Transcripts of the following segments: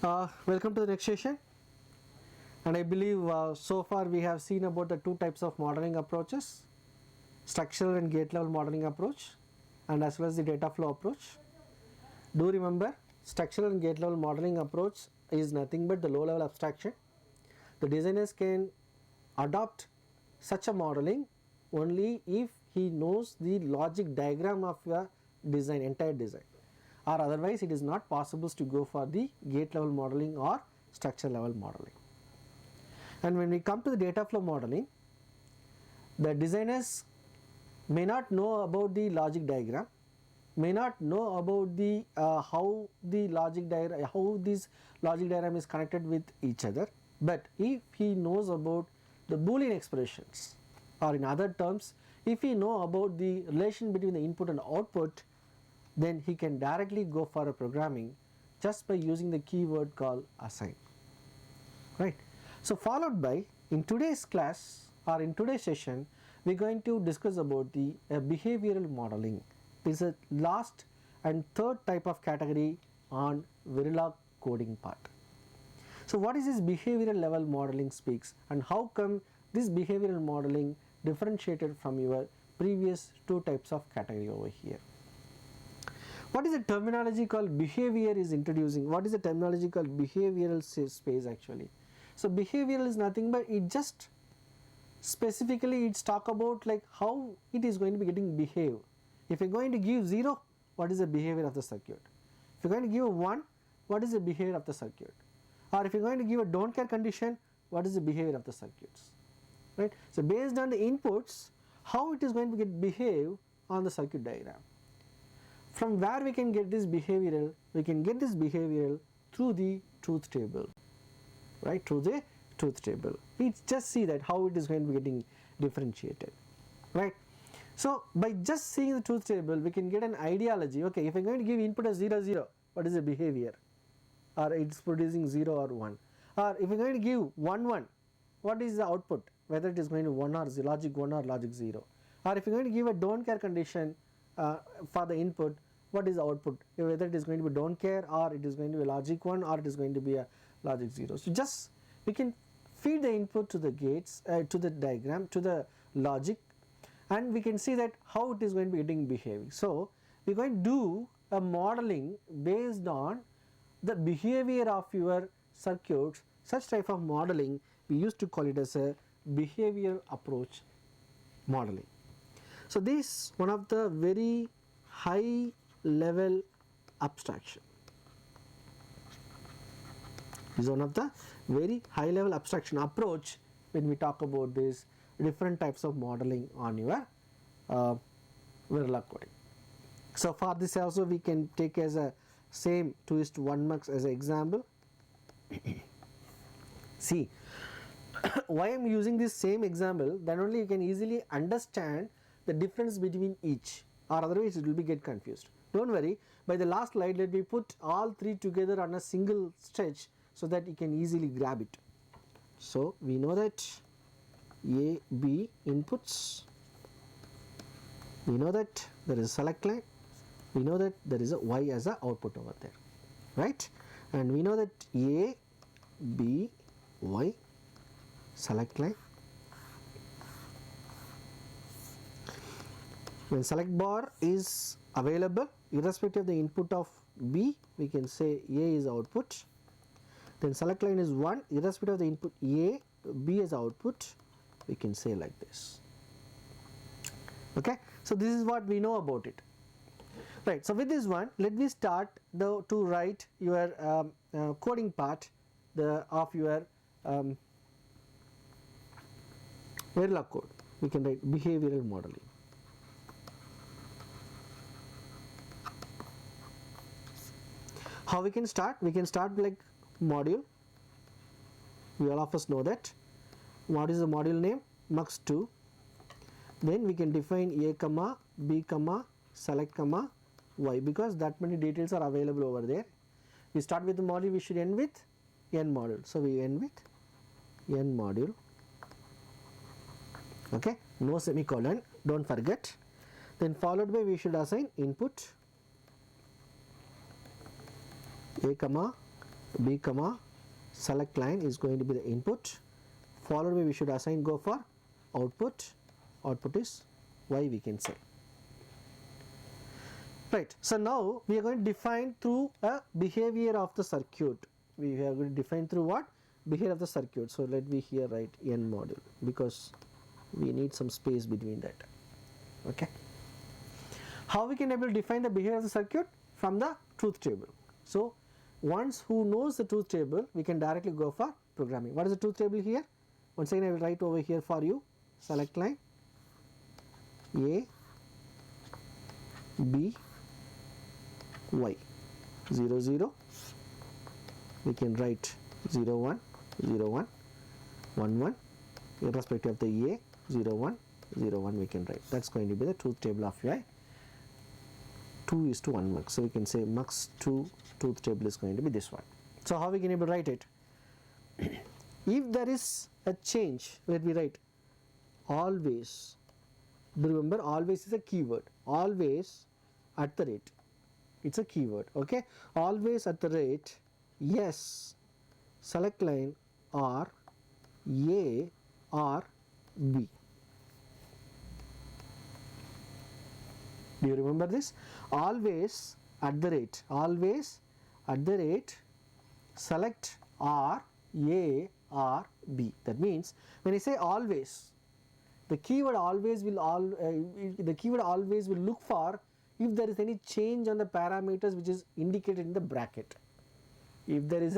Welcome to the next session, and I believe so far we have seen about the two types of modeling approaches, structural and gate level modeling approach, and as well as the data flow approach. Do remember, structural and gate level modeling approach is nothing but the low level abstraction. The designers can adopt such a modeling only if he knows the logic diagram of your design, entire design, or otherwise it is not possible to go for the gate level modeling or structure level modeling. And when we come to the data flow modeling, the designers may not know about the logic diagram, may not know about the how this logic diagram is connected with each other, but if he knows about the Boolean expressions, or in other terms, if he know about the relation between the input and output, then he can directly go for a programming just by using the keyword called assign, right. So followed by, in today's class or in today's session, we are going to discuss about the behavioral modeling. This is the last and third type of category on Verilog coding part. So what is this behavioral level modeling speaks, and how come this behavioral modeling differentiated from your previous two types of category over here? What is the terminology called behavior is introducing? What is the terminology called behavioral space actually? So behavioral is nothing but it just specifically it's talk about like how it is going to be getting behave. If you are going to give 0, what is the behavior of the circuit? If you are going to give 1, what is the behavior of the circuit? Or if you are going to give a don't care condition, what is the behavior of the circuits? Right? So based on the inputs, how it is going to get behave on the circuit diagram. From where we can get this behavioral? We can get this behavioral through the truth table, right? Through the truth table. We just see that how it is going to be getting differentiated, right? So by just seeing the truth table, we can get an ideology. Okay, if I am going to give input as 0 0, what is the behavior? Or it's producing 0 or 1. Or if I am going to give 1 1, what is the output? Whether it is going to 1 or logic 1 or logic 0. Or if you are going to give a don't care condition for the input, what is the output? Whether it is going to be don't care, or it is going to be logic 1, or it is going to be a logic 0. So just we can feed the input to the gates, to the diagram, to the logic, and we can see that how it is going to be getting behaving. So we are going to do a modeling based on the behavior of your circuits. Such type of modeling we used to call it as a behavioral approach modeling. So this one of the very high level abstraction. This is one of the very high level abstraction approach when we talk about this different types of modeling on your Verilog coding. So for this also we can take as a same 2:1 mux as an example. See, why I am using this same example, then only you can easily understand the difference between each, or otherwise it will be get confused. Don't worry, by the last slide let me put all three together on a single stretch so that you can easily grab it. So we know that A, B inputs, we know that there is a select line, we know that there is a Y as a output over there, right? And we know that A, B, Y, select line. When select bar is available, irrespective of the input of B, we can say A is output. Then select line is 1, irrespective of the input A, B is output, we can say like this. Okay, so this is what we know about it. Right, so with this one, let me start to write your coding part of your Verilog code. We can write behavioral modeling. How we can start? We can start like module. We all of us know that. What is the module name? mux2. Then we can define A comma B comma select comma Y, because that many details are available over there. We start with the module, we should end with n module. So we end with n module. Okay, no semicolon, don't forget. Then followed by we should assign input A comma B comma select line is going to be the input, followed by we should assign go for output. Output is Y, we can say. Right. So now we are going to define through a behavior of the circuit. We are going to define through what? Behavior of the circuit. So let me here write N module because we need some space between that. Okay. How we can able to define the behavior of the circuit? From the truth table. So once who knows the truth table, we can directly go for programming. What is the truth table here? Once again I will write over here for you. Select line A, B, Y, 0 0. We can write 0 1, 0 1, 1 1, irrespective of the A, 0 1, 0 1 we can write. That's going to be the truth table of UI. 2 is to 1 mux. So we can say mux 2 truth table is going to be this one. So how we can able to write it? If there is a change, where we write always, remember always is a keyword, always at the rate, it's a keyword, okay, always at the rate, yes, select line or A or B. Do you remember this? Always at the rate, always at the rate, select or A or B. That means when I say always, the keyword always will look for if there is any change on the parameters which is indicated in the bracket. If there is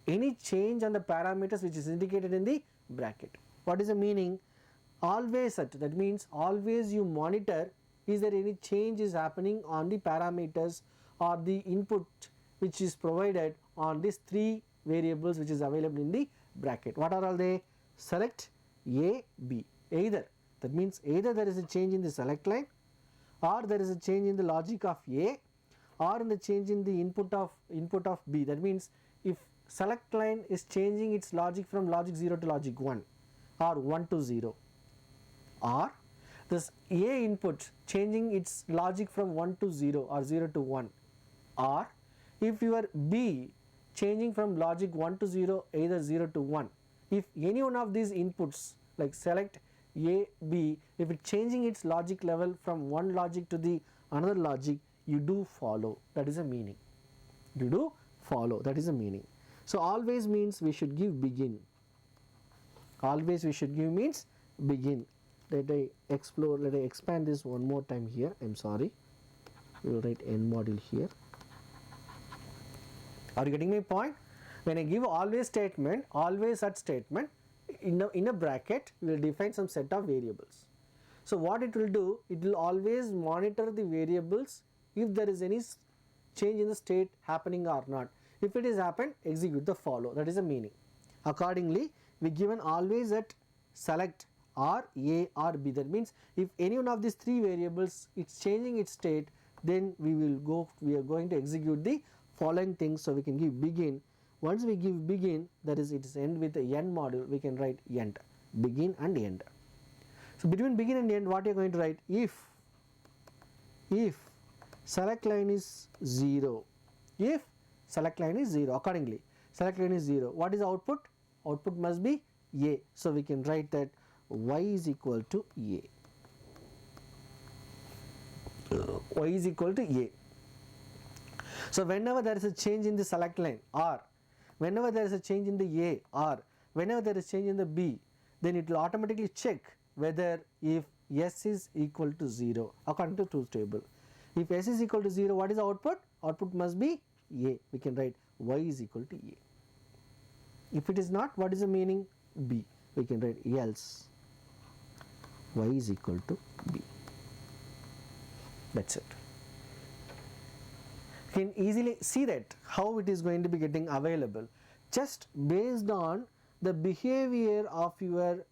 any change on the parameters which is indicated in the bracket. What is the meaning? Always at, that means always you monitor is there any change is happening on the parameters or the input which is provided on these three variables which is available in the bracket. What are all they? Select A, B. Either, that means either there is a change in the select line or there is a change in the logic of A or in the change in the input of B. That means if select line is changing its logic from logic 0 to logic 1 or 1 to 0, or this A input changing its logic from 1 to 0 or 0 to 1, or if your B changing from logic 1 to 0 either 0 to 1, if any one of these inputs like select A, B, if it changing its logic level from one logic to the another logic, you do follow. That is a meaning. You do follow. That is a meaning. So always means we should give begin. Always we should give means begin. Let I explore. Let I expand this one more time here. I'm sorry. We will write N module here. Are you getting my point? When I give always statement, always at statement, in a bracket, we will define some set of variables. So what it will do, it will always monitor the variables if there is any change in the state happening or not. If it is happened, execute the follow. That is the meaning. Accordingly, we given always at select or A or B. That means if any one of these three variables it's changing its state, then we are going to execute the following things. So we can give begin. Once we give begin, that is it is end with the end module, we can write end, begin and end. So between begin and end, what you are going to write? If select line is 0, if select line is 0, accordingly select line is 0, what is output? Output must be A. So we can write that Y is equal to A. Y is equal to A. So whenever there is a change in the select line, or whenever there is a change in the A, or whenever there is change in the B, then it will automatically check whether if S is equal to 0 according to truth table. If S is equal to 0, what is the output? Output must be A. We can write Y is equal to A. If it is not, what is the meaning? B. We can write else Y is equal to B. That's it. You can easily see that how it is going to be getting available just based on the behavior of your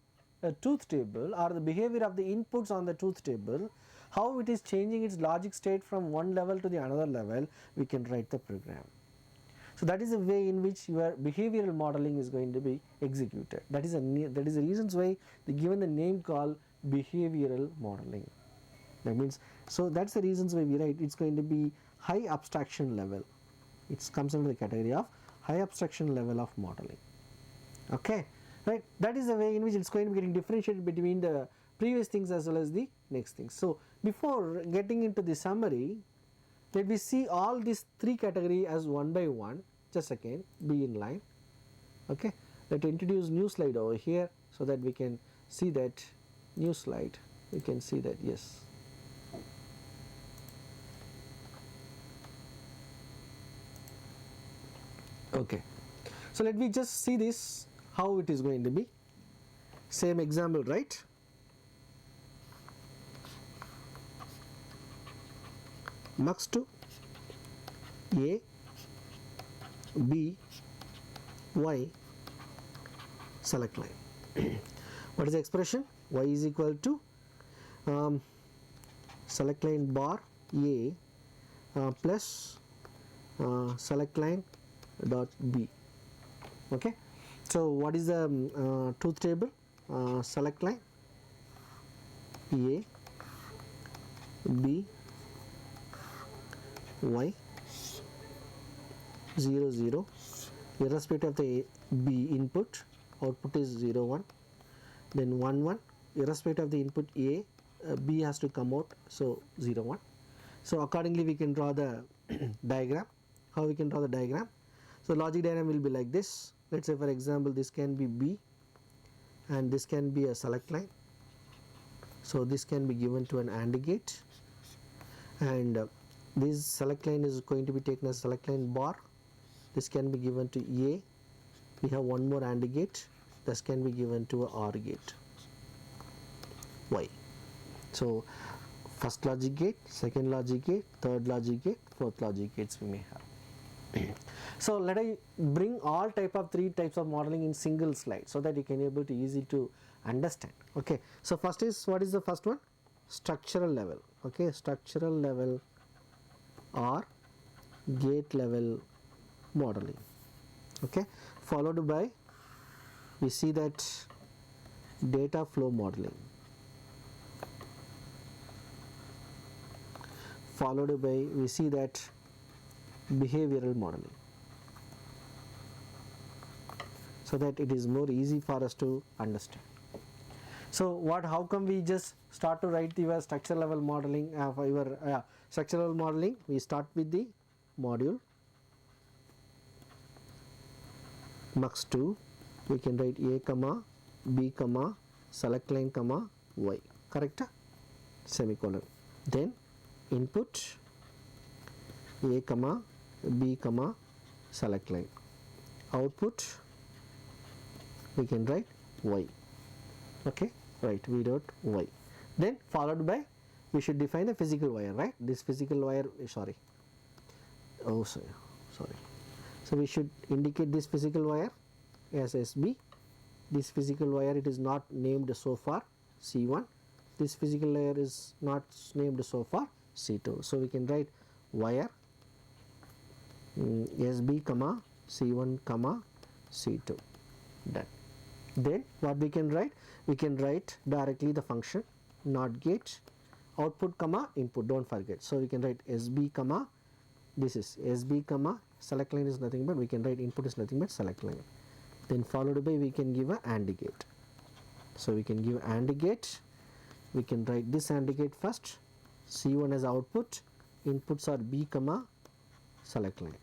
truth table or the behavior of the inputs on the truth table, how it is changing its logic state from one level to the another level, we can write the program. So that is the way in which your behavioral modeling is going to be executed. That is the reasons why they given the name called behavioral modeling. That means, so that's the reasons why we write it's going to be high abstraction level. It comes under the category of high abstraction level of modeling. Okay, right? That is the way in which it's going to be getting differentiated between the previous things as well as the next things. So before getting into the summary, let me see all these three categories as one by one. Just a second, be in line. Okay, let me introduce new slide over here so that we can see that new slide. We can see that, yes. Okay, so let me just see this, how it is going to be. Same example, right? Mux to A, B, Y, select line. What is the expression? Y is equal to select line bar A plus select line dot B. Okay, so what is the truth table? Select line A, B, Y, 0 0, irrespective of the B input, output is 0 1, then 1 1, irrespective of the input A, B has to come out, so 0 1. So accordingly we can draw the diagram. How we can draw the diagram? So logic diagram will be like this. Let's say for example this can be B and this can be a select line. So this can be given to an AND gate, and this select line is going to be taken as select line bar. This can be given to A. We have one more AND gate. This can be given to a OR gate Y. So first logic gate, second logic gate, third logic gate, fourth logic gates we may have. So let I bring all three types of modeling in single slide so that you can able to easy to understand. Okay, so first is, what is the first one? Structural level. Okay, structural level or gate level modeling. Okay, followed by we see that data flow modeling, followed by we see that behavioral modeling, so that it is more easy for us to understand. So how come we just start to write your structural level modeling for your structural level modeling? We start with the module mux 2, we can write A comma B comma select line comma Y, correct? Semicolon. Then input A comma B comma select line, output we can write Y. Okay, right, we wrote Y. Then followed by we should define the physical wire, right? This physical wire, sorry, so we should indicate this physical wire as SB. This physical wire, it is not named so far, C1. This physical layer is not named so far, C2. So we can write wire SB comma C1 comma C2. Done. Then what we can write? We can write directly the function NOT gate output comma input, don't forget. So we can write SB comma, this is SB comma select line is nothing but we can write input is nothing but select line. Then followed by we can give a AND gate. So we can give AND gate. We can write this AND gate first. C1 as output, inputs are B comma select line.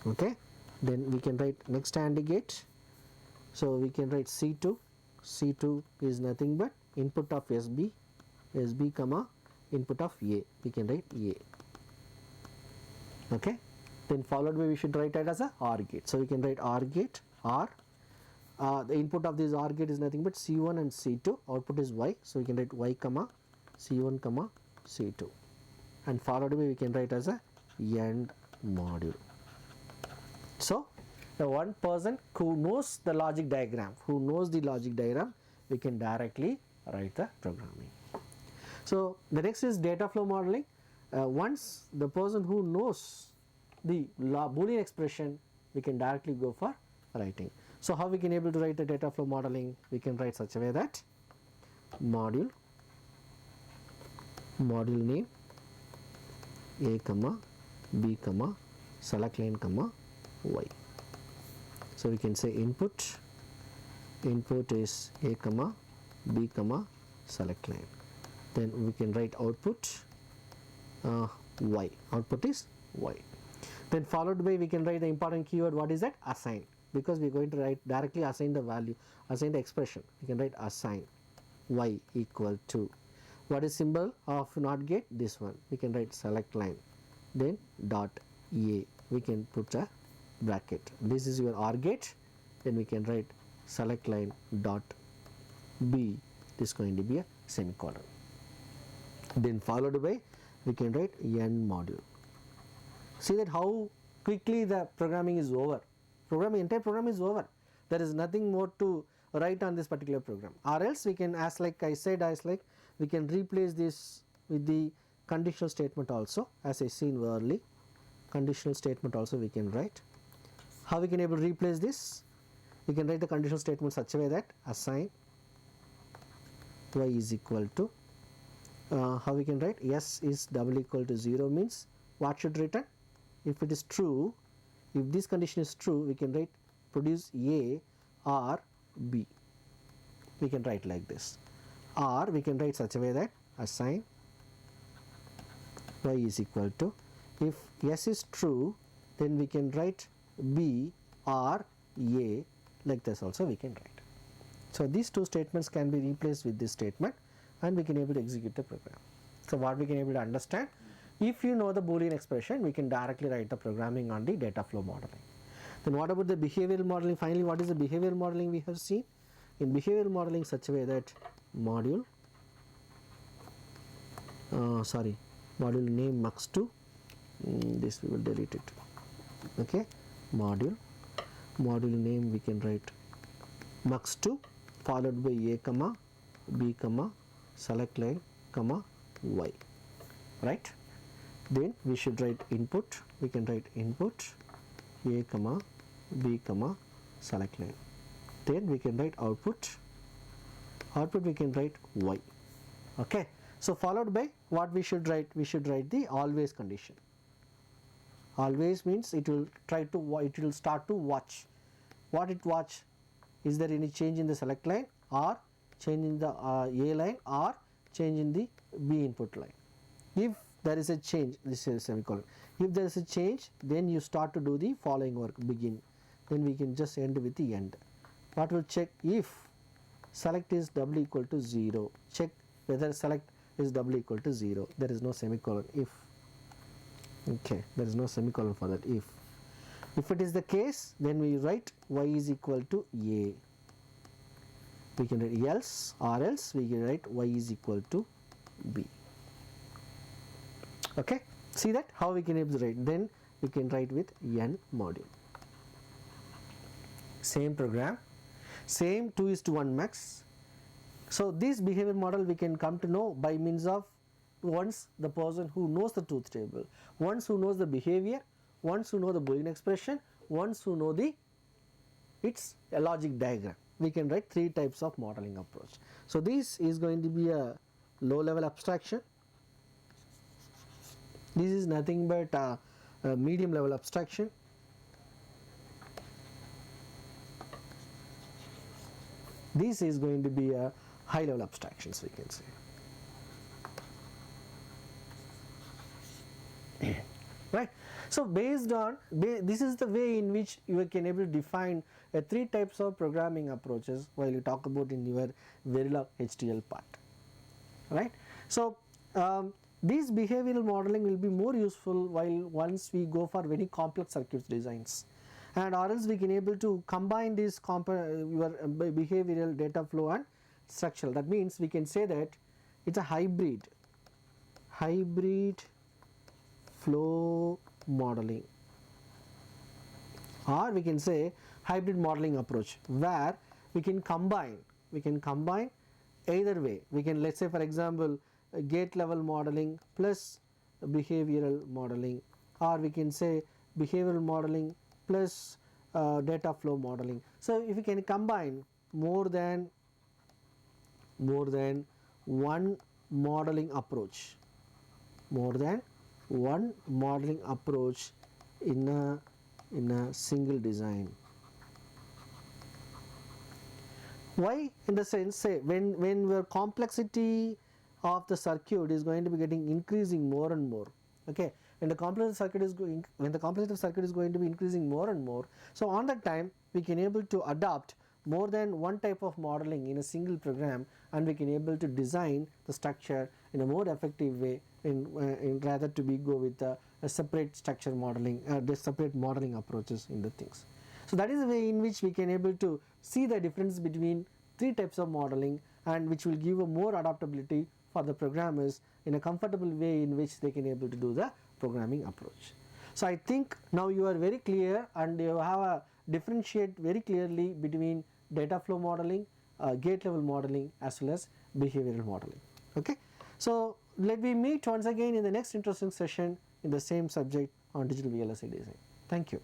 Okay, then we can write next AND gate. So we can write C2. C2 is nothing but input of SB, SB comma input of A. We can write A. Okay, then followed by we should write it as a OR gate. So we can write OR gate, OR. The input of this OR gate is nothing but C1 and C2. Output is Y. So we can write Y comma C1 comma C2. And followed by we can write as a AND module. So the one person who knows the logic diagram, we can directly write the programming. So the next is data flow modeling. Once the person who knows the Boolean expression, we can directly go for writing. So how we can able to write the data flow modeling? We can write such a way that module name A comma B comma select line comma y. So we can say input is a comma b comma select line. Then we can write output y. Output is y. Then followed by, we can write the important keyword. What is that? Assign, because we are going to write directly assign the value, assign the expression. We can write assign y equal to, what is symbol of NOT gate? This one. We can write select line, then dot a, we can put a bracket. This is your OR gate. Then we can write select line dot b, this is going to be a semicolon. Then followed by, we can write n module. See that how quickly the programming is over. Entire program is over. There is nothing more to write on this particular program. Or else we can, as like I said, we can replace this with the conditional statement also, as I seen early. Conditional statement also we can write. How we can able to replace this? We can write the conditional statement such a way that assign y is equal to, how we can write, s is double equal to 0 means what should return? If it is true, if this condition is true, we can write produce a or b. We can write like this. Or we can write such a way that assign y is equal to, if s is true, then we can write b or a, like this also we can write. So these two statements can be replaced with this statement, and we can able to execute the program. So what we can able to understand, if you know the Boolean expression, we can directly write the programming on the data flow modeling. Then what about the behavioral modeling? Finally, what is the behavioral modeling we have seen? In behavioral modeling such a way that module name mux2, this we will delete it, okay, module name we can write mux2 followed by a comma b comma select line comma y, right? Then we should write input, we can write input a comma b comma select line. Then we can write output we can write y, okay. So followed by, what we should write? We should write the always condition. Always means it will start to watch. What it watch? Is there any change in the select line, or change in the a line, or change in the b input line? If there is a change, this is semicolon. If there is a change, then you start to do the following work, begin. Then we can just end with the end. What will check? If select is double equal to 0, check whether select is double equal to 0. There is no semicolon. If, okay, there is no semicolon for that. If it is the case, then we write y is equal to a. We can write else, or else we can write y is equal to b. Okay, see that how we can able to write. Then we can write with n module. Same program, same 2:1 max. So this behavior model we can come to know by means of, once the person who knows the truth table, once who knows the behavior, once who know the Boolean expression, once who know its a logic diagram. We can write 3 types of modeling approach. So this is going to be a low level abstraction. This is nothing but a medium level abstraction. This is going to be a high level abstractions, we can say. Right. So based on this is the way in which you can able to define 3 types of programming approaches while you talk about in your Verilog HDL part. Right. So this behavioral modeling will be more useful while once we go for very complex circuits designs, and or else we can able to combine this your behavioral, data flow and structural. That means we can say that it's a hybrid flow modeling, or we can say hybrid modeling approach, where we can combine either way. We can, let's say for example, gate level modeling plus behavioral modeling, or we can say behavioral modeling plus data flow modeling. So if we can combine more than one modeling approach, in a in a single design. Why? In the sense, say when your complexity of the circuit is going to be getting increasing more and more. Okay, when the complexity of circuit is going to be increasing more and more, so on that time we can able to adopt more than one type of modeling in a single program, and we can able to design the structure in a more effective way in rather to be go with a separate structure modeling, the separate modeling approaches in the things. So that is the way in which we can able to see the difference between three types of modeling, and which will give a more adaptability for the programmers in a comfortable way in which they can able to do the programming approach. So I think now you are very clear, and you have a differentiate very clearly between data flow modeling, gate level modeling, as well as behavioral modeling. Okay, so let me meet once again in the next interesting session in the same subject on digital VLSI design. Thank you.